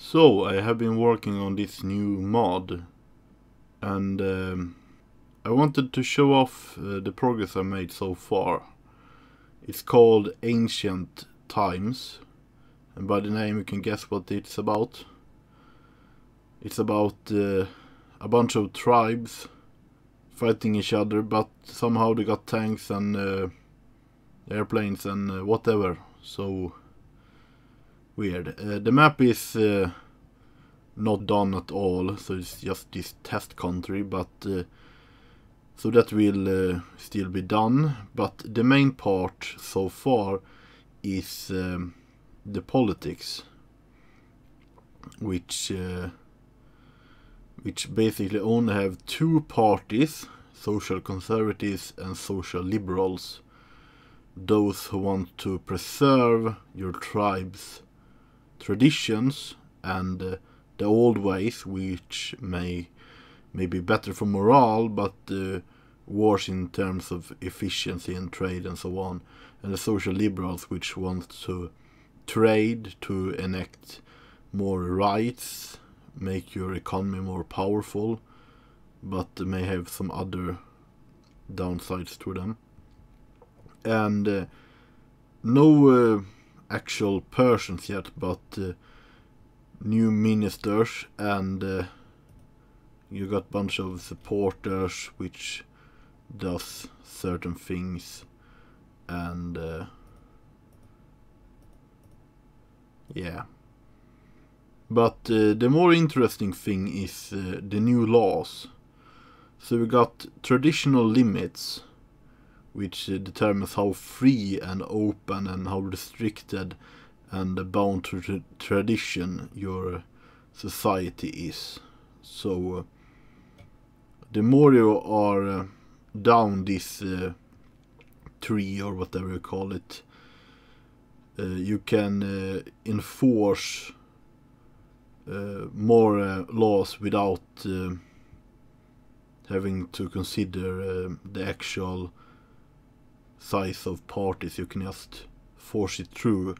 So, I have been working on this new mod, and I wanted to show off the progress I made so far. It's called Ancient Times, and by the name you can guess what it's about. It's about a bunch of tribes fighting each other, but somehow they got tanks and airplanes and whatever, so weird. The map is not done at all, so it's just this test country, but so that will still be done. But the main part so far is the politics, which basically only have two parties: social conservatives and social liberals. Those who want to preserve your tribe's traditions and the old ways, which may be better for morale, but worse in terms of efficiency and trade and so on. And the social liberals, which want to trade, to enact more rights, make your economy more powerful, but may have some other downsides to them. And no actual persons yet, but new ministers, and you got a bunch of supporters which does certain things, and yeah. But the more interesting thing is the new laws. So we got traditional limits, which determines how free and open and how restricted and bound to tradition your society is. So the more you are down this tree, or whatever you call it, you can enforce more laws without having to consider the actual size of parties. You can just force it through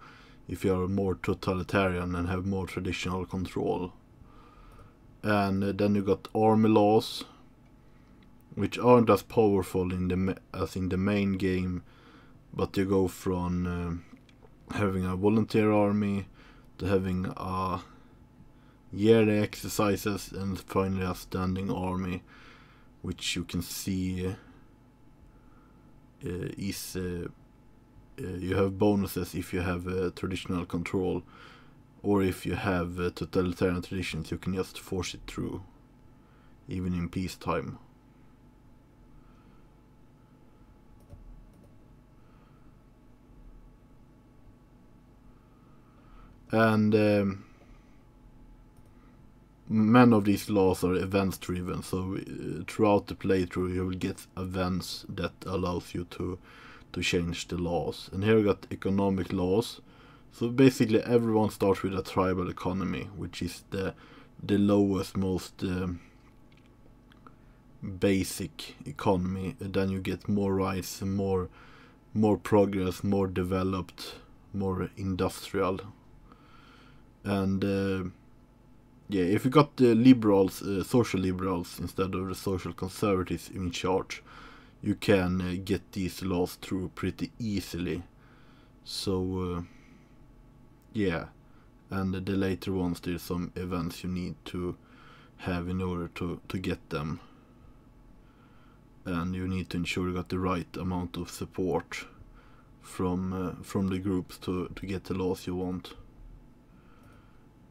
if you are more totalitarian and have more traditional control. And then you got army laws, which aren't as powerful as in the main game, but you go from having a volunteer army to having a yearly exercises, and finally a standing army, which you can see is you have bonuses if you have traditional control, or if you have totalitarian traditions, you can just force it through, even in peacetime. And many of these laws are events driven, so throughout the playthrough you will get events that allows you to change the laws. And here we got economic laws. So basically everyone starts with a tribal economy, which is the lowest, most basic economy. And then you get more rights, more progress, more developed, more industrial. And yeah, if you got the liberals, social liberals, instead of the social conservatives in charge, you can get these laws through pretty easily. So yeah, and the later ones, there's some events you need to have in order to get them, and you need to ensure you got the right amount of support from the groups to get the laws you want.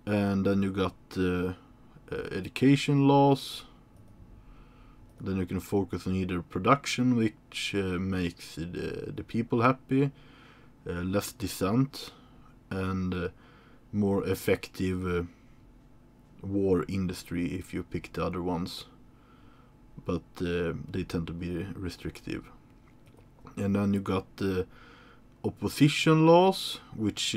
And then you got education laws. Then you can focus on either production, which makes the people happy, less dissent, and more effective war industry if you pick the other ones. But they tend to be restrictive. And then you got opposition laws, which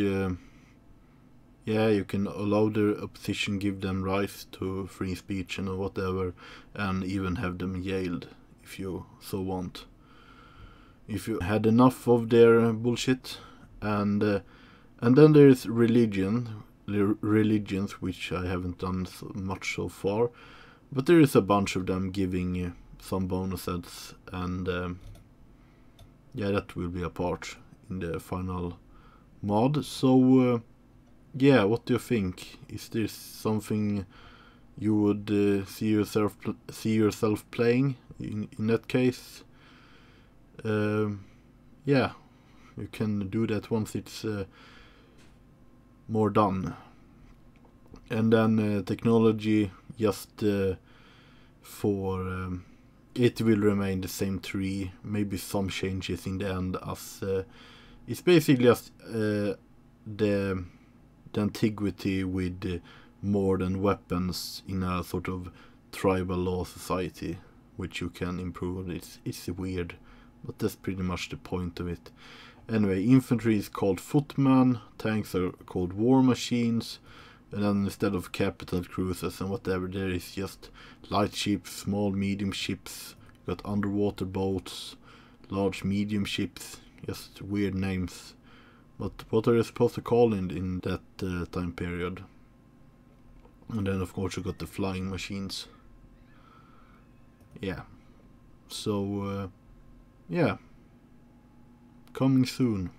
yeah, you can allow the opposition, give them rights to free speech and whatever, and even have them jailed if you so want. If you had enough of their bullshit. And then there is religion, religions, which I haven't done so much so far, but there is a bunch of them giving some bonuses, and yeah, that will be a part in the final mod. So yeah, what do you think? Is this something you would see yourself playing in that case? Yeah, you can do that once it's more done. And then technology, just for it will remain the same tree, maybe some changes in the end, as it's basically just the antiquity with modern weapons in a sort of tribal law society, which you can improve. It's weird, but that's pretty much the point of it. Anyway, infantry is called footmen, tanks are called war machines, and then instead of capital cruisers and whatever, there is just light ships, small, medium ships, you got underwater boats, large, medium ships, just weird names. But what are you supposed to call in that time period? And then of course you got the flying machines. Yeah. So, yeah. Coming soon.